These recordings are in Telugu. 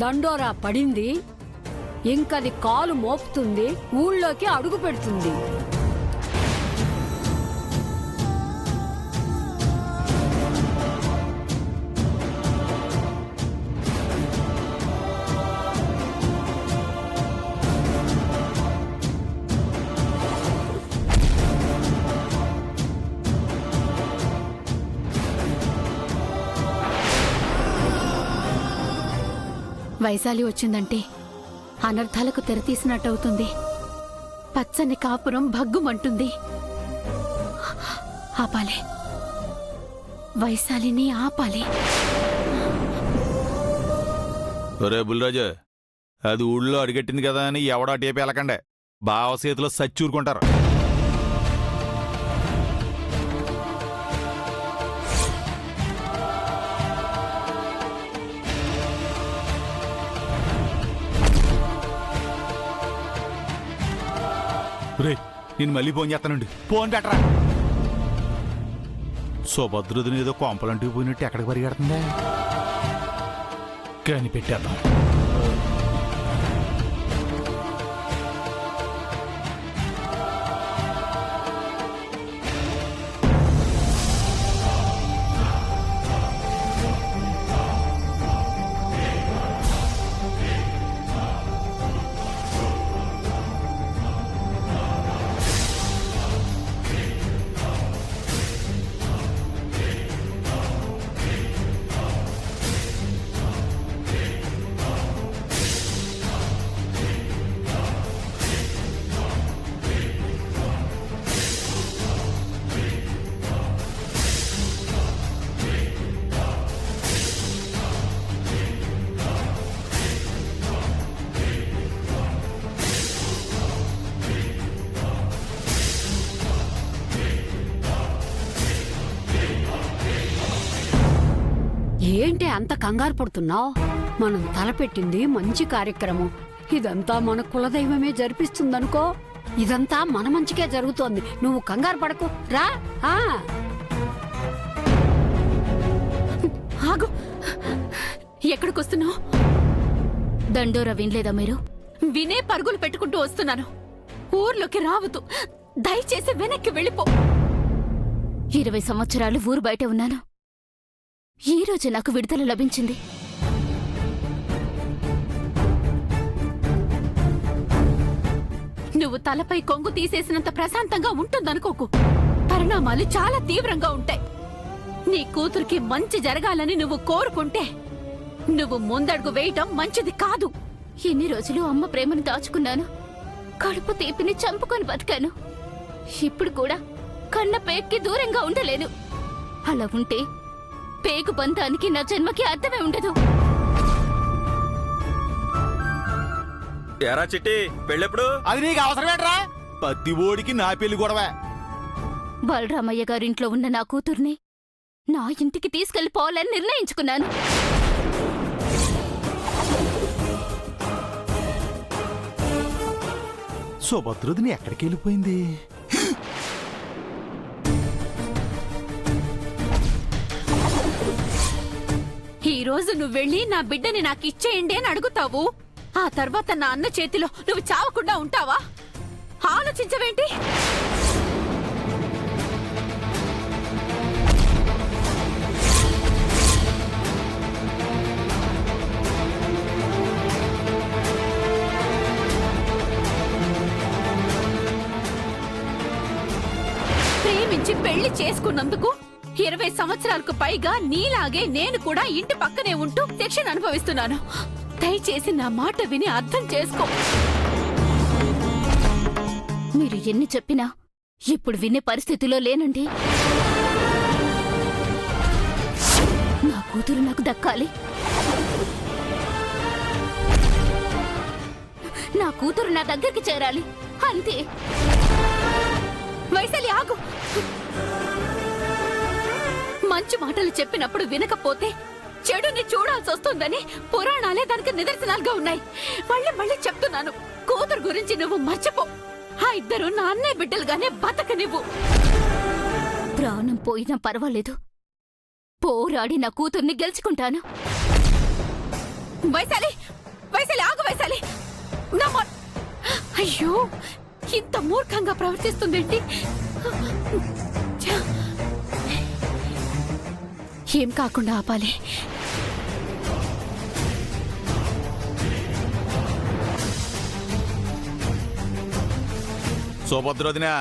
దండోరా పడింది, ఇంకది కాలు మోపుతుంది, ఊళ్ళోకి అడుగు పెడుతుంది. వైశాలి వచ్చిందంటే అనర్థాలకు తెరతీసినట్టవుతుంది. పచ్చని కాపురం భగ్గుమంటుంది. ఆపాలి, వైశాలిని ఆపాలి. ఒరే బుల్రాజు, అది ఊళ్ళో అడిగట్టింది కదా అని ఎవడా టేపు వెళ్ళకండే, బావ చేతిలో సచ్చూరుకుంటారు. రే, నేను మళ్ళీ ఫోన్ చేస్తానండి. ఫోన్ పెట్టరా. సుభద్రదని ఏదో కొంపలంటికి పోయినట్టు ఎక్కడికి పరిగెడుతుందా? కానీ పెట్టేద్దాం. ఏంటి అంత కంగారు పడుతున్నావు? మనం తలపెట్టింది మంచి కార్యక్రమం. ఇదంతా మన కులదైవమే జరిపిస్తుందనుకో. ఇదంతా మన మంచికే జరుగుతోంది. నువ్వు కంగారు పడకు, రా. ఆగు, ఎక్కడికొస్తున్నావు? దండోరా వినలేదా మీరు? వినే పరుగులు పెట్టుకుంటూ వస్తున్నాను. ఊర్లోకి రావద్దు, దయచేసి వెనక్కి వెళ్ళిపో. 20 సంవత్సరాలు ఊరు బయట ఉన్నాను. ఈ రోజు నాకు విడుదల లభించింది. నువ్వు తలపై కొంగు తీసేసినంత ప్రశాంతంగా ఉంటుందనుకోకు. పరిణామాలు చాలా తీవ్రంగా ఉంటాయి. నీ కూతురికి మంచి జరగాలని నువ్వు కోరుకుంటే నువ్వు ముందడుగు వేయటం మంచిది కాదు. ఎన్ని రోజులు అమ్మ ప్రేమను దాచుకున్నాను. కడుపు తీపిని చంపుకొని బతికాను. ఇప్పుడు కూడా కన్న పేక్కి దూరంగా ఉండలేను. అలా ఉంటే పేగు బంధానికి నా జన్మకి అర్థమే ఉండదు. ఎరా చిట్టి, పెళ్ళెప్పుడు? అది నీకు అవసరమేట్రా? పత్తి ఓడికి నా పెళ్లి గొడవ. బలరామయ్య గారింట్లో ఉన్న నా కూతుర్ని నా ఇంటికి తీసుకెళ్లిపోవాలని నిర్ణయించుకున్నాను. సుభద్రదని ఎక్కడికి వెళ్ళిపోయింది? ఈ రోజు నువ్వు వెళ్ళి నా బిడ్డని నాకు ఇచ్చేయండి అని అడుగుతావు. ఆ తర్వాత నా అన్న చేతిలో నువ్వు చావకుండా ఉంటావా? ఆలోచించవేంటి? ప్రేమించి పెళ్లి చేసుకున్నందుకు 20 సంవత్సరాలకు పైగా నీలాగే నేను కూడా ఇంటి పక్కనే ఉంటూ శిక్షణ అనుభవిస్తున్నాను. దయచేసి నా మాట విని అర్థం చేసుకో. మీరు ఎన్ని చెప్పినా ఇప్పుడు వినే పరిస్థితిలో లేనండి. నా కూతురు నాకు దక్కాలి. నా కూతురు నా దగ్గరికి చేరాలి, అంతే. వైశాలి, ఆగు. మంచి మాటలు చెప్పినప్పుడు వినకపోతే చెడుని చూడాల్సి వస్తుందని పురాణాలే దానికి నిదర్శనాలుగా ఉన్నాయి. మళ్ళీ మళ్ళీ చెప్తున్నాను, కూతురు గురించి నువ్వు మర్చిపో. ఆ ఇద్దరు నా అన్నయ్య బిడ్డలుగానే బతకనివ్వు. ప్రాణం పోయినా పర్వాలేదు, పోరాడి నా కూతుర్ని గెలుచుకుంటాను. వైశాలి, అయ్యో ఇంత మూర్ఖంగా ప్రవర్తిస్తుందేంటి? ఛ! ఏం కాకుండా ఆపాలి. సుభద్రదినా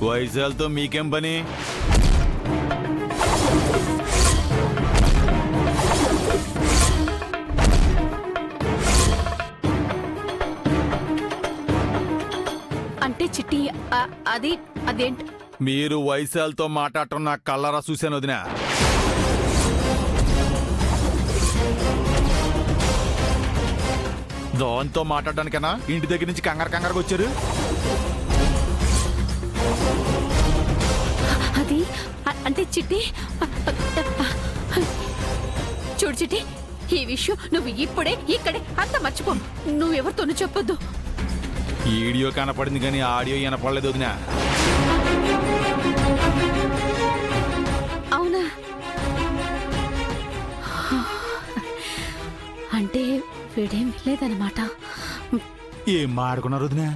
వైశాల్తో మీకేం పని? అంటే చిట్టి అదేంటి? మీరు వైశాల్తో మాట్లాడటం నా కళ్ళరా చూశాను వదినా. దాంతో మాట్లాడడానికన్నా ఇంటి దగ్గర నుంచి కంగారుగా వచ్చారు. అది అంటే చిట్టి చూడు చిట్టి, ఈ విషయం నువ్వు ఇప్పుడే ఇక్కడే అంత మర్చిపో. నువ్వెవరితోనూ చెప్పొద్దు. ఈ వీడియో కనపడింది కానీ ఆడియో వినపడలేదు వదినా. అవునా? అంటే వీడేం లేదనమాట. ఏం మాడుకున్నారు వదినా?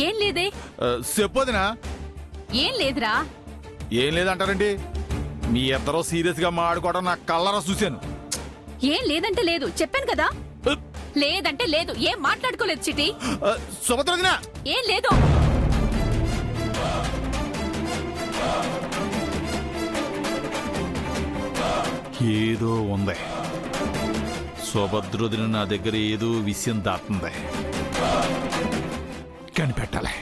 ఏం లేదే. చెప్పొదినా. ఏం లేదురా. ఏం లేదంటారండి? మీ ఇద్దరు సీరియస్ గా మాడుకోవడం నా కళ్ళరా చూశాను. ఏం లేదంటే లేదు చెప్పాను కదా. లేదంటే లేదు. ఏం మాట్లాడుకోలేదు చిటి. సుభద్రదినా ఏం లేదు. ఏదో ఉంది. సుభద్రదిన నా దగ్గర ఏదో విషయం దాస్తుంది. కనిపెట్టాలి.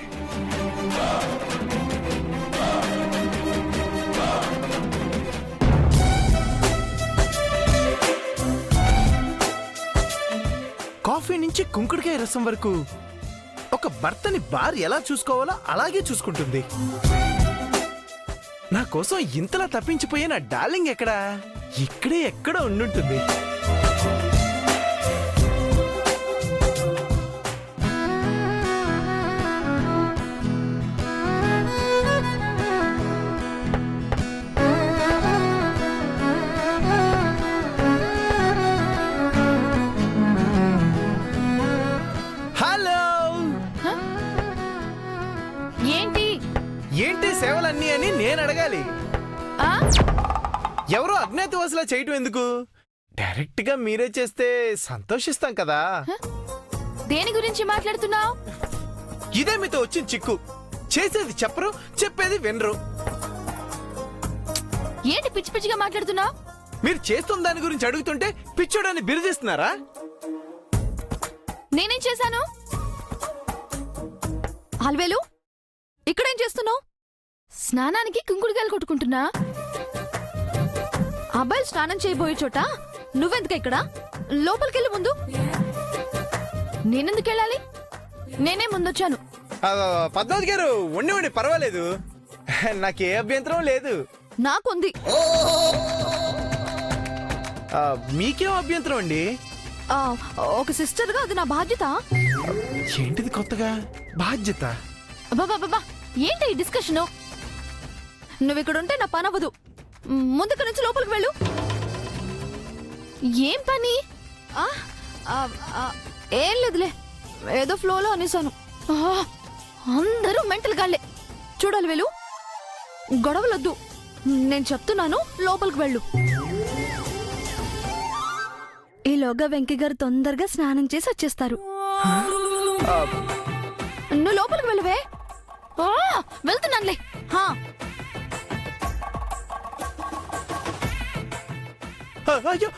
కాఫీ నుంచి కుంకుడుకాయ రసం వరకు ఒక భర్తని భార్య ఎలా చూసుకోవాలో అలాగే చూసుకుంటుంది. నా కోసం ఇంతలా తప్పించిపోయే నా డార్లింగ్ ఎక్కడా? ఇక్కడే ఎక్కడో ఉండుంటుంది. హలో, ఏంటి ఏంటి సేవలన్నీ అని నేను అడగాలి. ఆ? ఎవరో అజ్ఞాతవాసులా చేయటం ఎందుకు? డైరెక్ట్ గా మీరే చేస్తే సంతోషిస్తాం కదా. దేని గురించి మాట్లాడుతున్నావు? ఇదే మీతో వచ్చిన చిక్కు. చేసేది చెప్పరు, చెప్పేది వినరు. ఏంటి పిచ్చి పిచ్చిగా మాట్లాడుతున్నావు? మీరు చేస్తున్న దాని గురించి అడుగుతుంటే పిచ్చోడని బిరుదిస్తున్నారా? నేనేం చేశాను? హల్వేలు, ఇక్కడేం చేస్తున్నావు? స్నానానికి కుంకుడుకాయలు కొట్టుకుంటున్నా. అబ్బాయిలు స్నానం చేయబోయే చోట నువ్వెందుకు ఇక్కడ? లోపలికెళ్ళి ముందు. నేనెందుకెళ్ళాలి? నేనే ముందొచ్చాను. పద్మావతి గారు ఉండి పర్వాలేదు, నాకే అభ్యంతరం లేదు. నాకుంది. మీకేం అభ్యంతరం అండి? ఒక సిస్టర్ గా అది నా బాధ్యత. ఏంటిది కొత్తగా బాధ్యత? బాబా ఏంటి ఈ డిస్కషన్? నువ్వు ఇక్కడ ఉంటే నా పని అవ్వదు. ముందుకు నుంచి లోపలికి వెళ్ళు. ఏం పని? ఏం లేదులే, ఏదో ఫ్లోలో అనేసాను. అందరూ మెంటల్ గాళ్లే. చూడాలి వెళ్ళు, గొడవలొద్దు. నేను చెప్తున్నాను, లోపలికి వెళ్ళు. ఈలోగా వెంకీ గారు తొందరగా స్నానం చేసి వచ్చేస్తారు. నువ్వు లోపలికి వెళ్ళవే. వెళ్తున్నానులే. అయ్యో,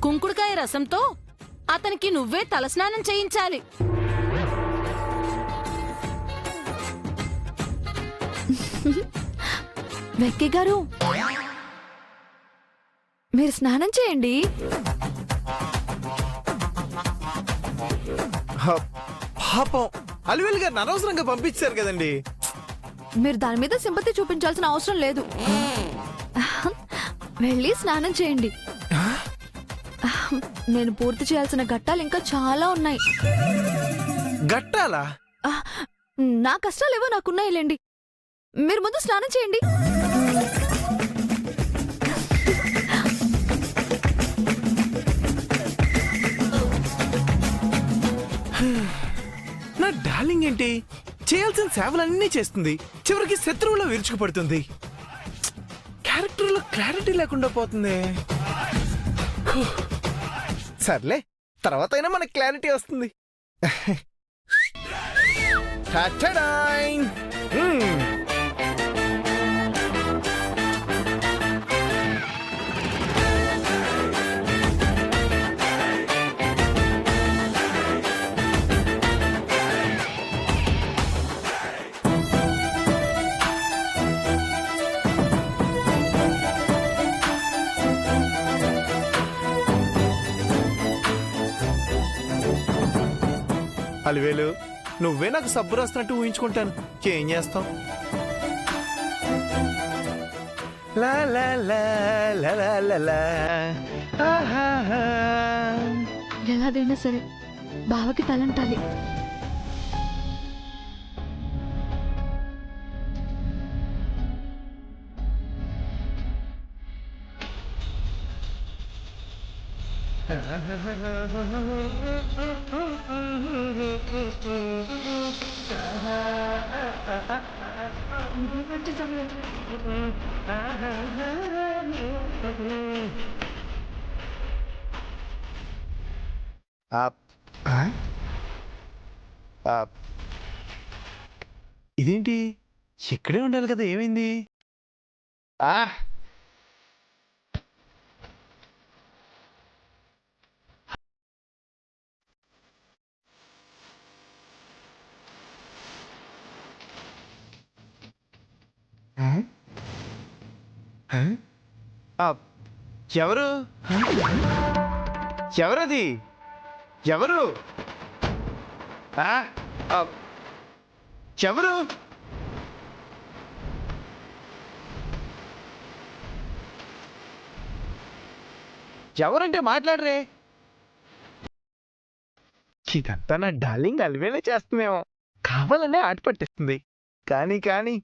కుంకుడుకాయ రసంతో అతనికి నువ్వే తలస్నానం చేయించాలి. వెంకీ గారు, మీరు స్నానం చేయండి. పాపం అలివేలు గారిని అనవసరంగా పంపించారు కదండి. మీరు దాని మీద సింపతి చూపించాల్సిన అవసరం లేదు. వెళ్ళి స్నానం చేయండి. నేను పూర్తి చేయాల్సిన ఘట్టాలు ఇంకా చాలా ఉన్నాయి. గట్టాలా? ఆ, నా కష్టాలేవో నాకున్నాయిలేండి. మీరు ముందు స్నానం చేయండి. నా డార్లింగ్ ఏంటి చేయాల్సిన సేవలన్నీ చేస్తుంది, చివరికి శత్రువులో విరుచుకుపడుతుంది. క్యారెక్టర్లో క్లారిటీ లేకుండా పోతుంది. సర్లే, తర్వాత అయినా మనకి క్లారిటీ వస్తుంది. Ta-ta-dang! అలివేలు, నువ్వే నాకు సబ్బు రాస్తున్నట్టు ఊహించుకుంటాను. ఏం చేస్తాం? లా లా లా లా లా లా లా. ఆహాహా. ఎలాగైనా సరే బావకి తలంటాలి. ఇదేంటి ఇక్కడే ఉండాలి కదా, ఏమైంది? ఎవరు? ఎవరది? ఎవరు? ఎవరు? ఎవరంటే మాట్లాడరే. ఇదంతా నా డార్లింగ్ అలివేలే చేస్తుందేమో, కావాలనే ఆట పట్టిస్తుంది. కానీ కానీ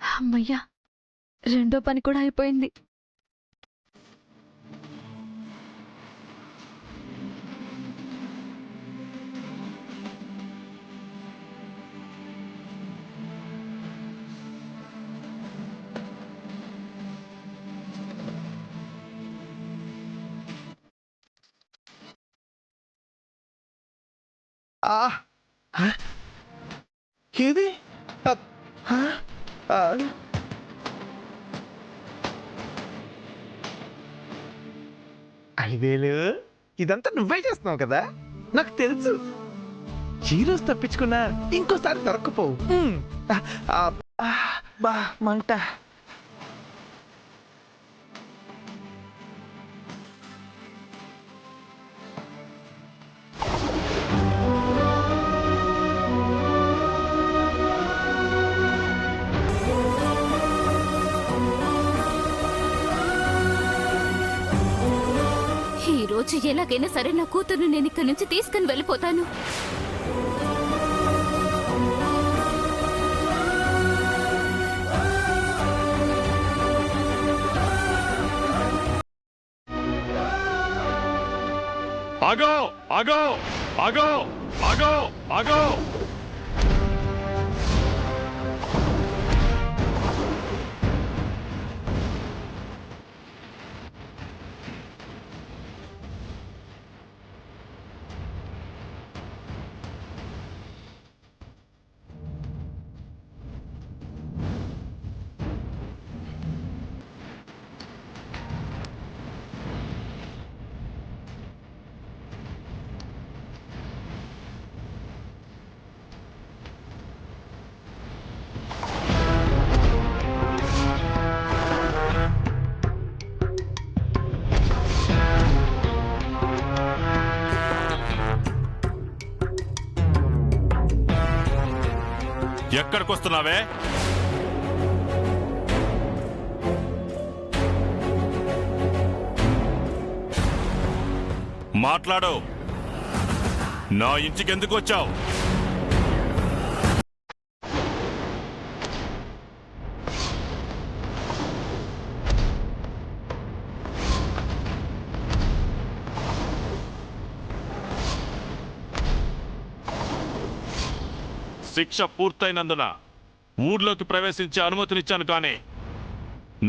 అమ్మయ్యా, రెండో పని కూడా అయిపోయింది. ఏది? అలివేలు, ఇదంతా నువ్వే చేస్తున్నావు కదా, నాకు తెలుసు. ఈ రోజు తప్పించుకున్నా ఇంకోసారి దొరకపోవు. బా మంట. ఈ రోజు ఎలాగైనా సరే నా కూతుర్ని నేను ఇక్కడి నుంచి తీసుకుని వెళ్ళిపోతాను. ఆగో ఆగో ఆగో ఆగో ఆగో. ఎక్కడికొస్తున్నావే? మాట్లాడు. నా ఇంటికి ఎందుకు వచ్చావు? శిక్ష పూర్తయినందున ఊర్లోకి ప్రవేశించే అనుమతినిచ్చాను, కానీ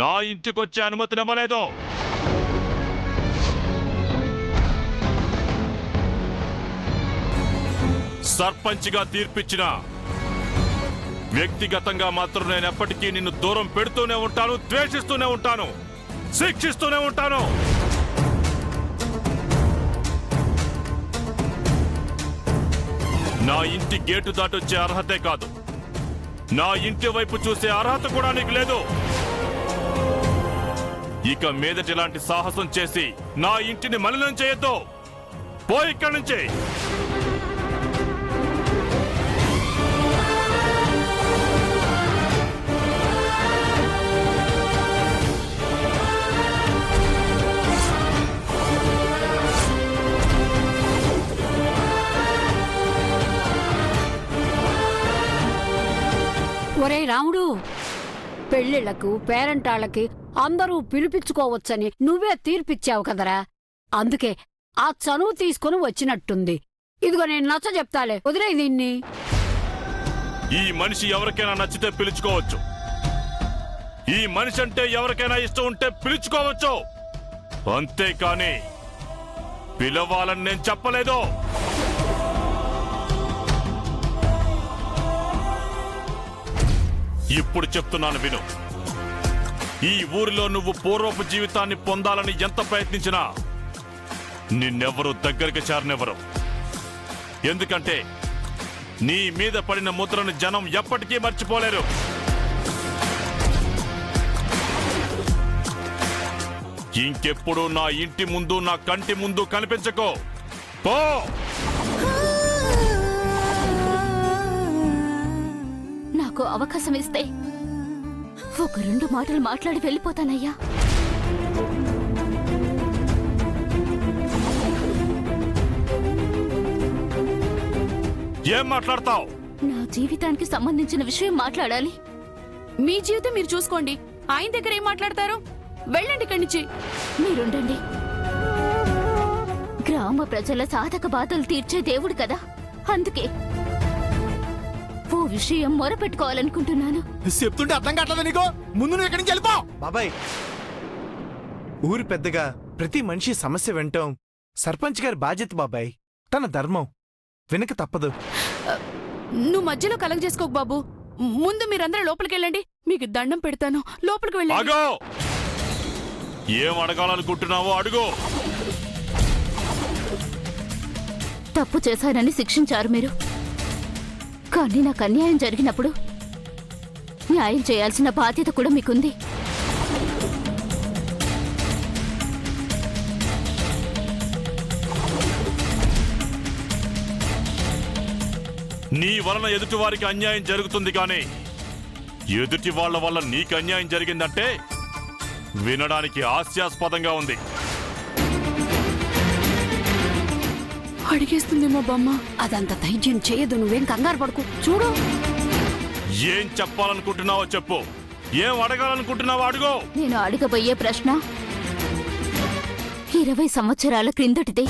నా ఇంటికొచ్చే అనుమతినివ్వలేదు. సర్పంచ్గా తీర్పిచ్చిన వ్యక్తిగతంగా మాత్రం నేను ఎప్పటికీ నిన్ను దూరం పెడుతూనే ఉంటాను, ద్వేషిస్తూనే ఉంటాను, శిక్షిస్తూనే ఉంటాను. నా ఇంటి గేటు దాటొచ్చే అర్హతే కాదు, నా ఇంటి వైపు చూసే అర్హత కూడా నీకు లేదు. ఇక మీదట ఇలాంటి సాహసం చేసి నా ఇంటిని మలినం చేయొద్దు. పో ఇక్కడి నుంచి. ఒరే రాముడు, పెళ్ళిళ్ళకు పేరంటాళ్ళకి అందరూ పిలిపించుకోవచ్చని నువ్వే తీర్పిచ్చావు కదరా. అందుకే ఆ చనువు తీసుకుని వచ్చినట్టుంది. ఇదిగో నేను నచ్చ చెప్తాలే, వదిలే దీన్ని. ఈ మనిషి ఎవరికైనా నచ్చితే పిలుచుకోవచ్చు. ఈ మనిషి అంటే ఎవరికైనా ఇష్టం ఉంటే పిలుచుకోవచ్చు. అంతేకాని పిలవాలని నేను చెప్పలేదు. ఇప్పుడు చెప్తున్నాను విను. ఈ ఊరిలో నువ్వు పూర్వపు జీవితాన్ని పొందాలని ఎంత ప్రయత్నించినా నిన్నెవరూ దగ్గరికి చేరనివ్వరు. ఎందుకంటే నీ మీద పడిన ముద్రను జనం ఎప్పటికీ మర్చిపోలేరు. ఇంకెప్పుడు నా ఇంటి ముందు, నా కంటి ముందు కనిపించకో. పో. నాకు అవకాశం ఇస్తే ఒక 2 మాటలు మాట్లాడి వెళ్ళిపోతానయ్యా. ఏం మాట్లాడతావు? నా జీవితానికి సంబంధించిన విషయం మాట్లాడాలి. మీ జీవితం మీరు చూసుకోండి. ఆయన దగ్గర ఏం మాట్లాడతారు? వెళ్ళండి ఇక్కడి నుంచి. మీరుండండి. గ్రామ ప్రజల సాధక బాధలు తీర్చే దేవుడు కదా, అందుకే ఓ విషయం మొరపెట్టుకోవాలనుకుంటున్నాను. చెప్తుంటే అర్థం కావట్లేదు నీకు. ముందు నువ్వు ఎక్కడి నుంచి వెళ్ళిపో. బాబాయ్, ఊరి పెద్దగా ప్రతి మనిషి సమస్య వింటాం సర్పంచ్ గారి బాధ్యత బాబాయ్. తన ధర్మం వెనక తప్పదు. నువ్వు మధ్యలో కలగ చేసుకోకు బాబు. ముందు మీరందరూ లోపలికి వెళ్ళండి. మీకు దండం పెడతాను, లోపలికి వెళ్ళండి. ఆగో! ఏం అడగాలనుకుంటున్నావో అడుగు. తప్పు చేశానని శిక్షించారు మీరు, కానీ నాకు అన్యాయం జరిగినప్పుడు న్యాయం చేయాల్సిన బాధ్యత కూడా మీకుంది. నీ వలన ఎదుటి వారికి అన్యాయం జరుగుతుంది, కానీ ఎదుటి వాళ్ళ వల్ల నీకు అన్యాయం జరిగిందంటే వినడానికి హాస్యాస్పదంగా ఉంది. అడిగేస్తుందేమో బొమ్మ. అదంత ధైర్యం చేయదు, నువ్వేం కంగారు పడుకు. చూడు, ఏం చెప్పాలనుకుంటున్నావో చెప్పు. ఏం అడగాలనుకుంటున్నావో అడుగు. నేను అడగబోయే ప్రశ్న 20 సంవత్సరాల క్రిందటిదే.